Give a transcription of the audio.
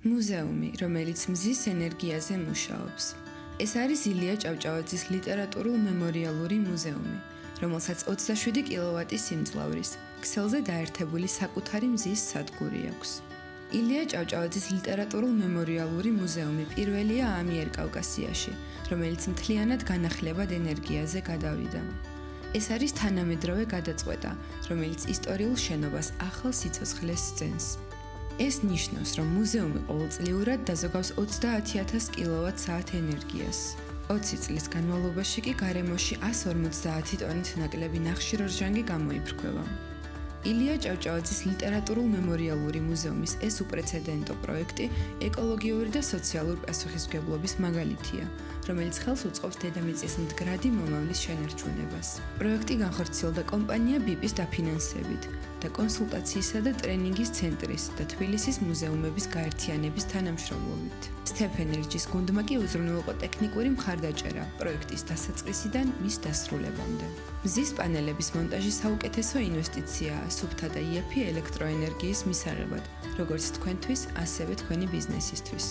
მუზეუმი, რომელიც მზის ენერგიაზე მუშაობს. ეს არის ილია ჭავჭავაძის ლიტერატურულ-მემორიალური მუზეუმი, რომელსაც 27 კილოვატის სიმძლავრის, ქსელზე დაერთებული საკუთარი მზის სადგური აქვს. ილია ჭავჭავაძის ლიტერატურულ-მემორიალური მუზეუმი პირველია ამიერკავკასიაში, რომელიც მთლიანად განახლებად ენერგიაზე გადავიდა. ეს არის თანამედროვე გადაწყვეტა, რომელიც ისტორიულ შენობას ახალ სიცოცხლეს სცემს. ეს ნიშნავს, რომ მუზეუმი ყოველწლიურად დაზოგავს 30,000 კილოვატ-საათ ენერგიას. 20 წლის განმავლობაში კი გარემოში 150 ტონით ნაკლები ნახშირორჟანგი გამოიფრქვევა. ილია ჭავჭავაძის ლიტერატურულ-მემორიალური მუზეუმის ეს უპრეცედენტო პროექტი ეკოლოგიური და სოციალურ პასუხისმგებლობის მაგალითია, რომელიც ხელს უწყობს დედამიწის მდგრადი მომავლის შენარჩუნებას. პროექტი განხორციელდა კომპანია BIP-ის დაფინანსებით და კონსულტაციისა და ტრენინგის ცენტრის და თბილისის მუზეუმების გაერთიანების თანამშრომლობით. სტეფენ ელჯის გუნდმა კი უზრუნველყო ტექნიკური მხარდაჭერა პროექტის დასაწყისიდან მის დასრულებამდე. მზის პანელების მონტაჟი საუკეთესო ინვესტიციაა სუფთა და იაფი ელექტროენერგიის მისაღებად, როგორც თქვენთვის, ასევე თქვენი ბიზნესისთვის.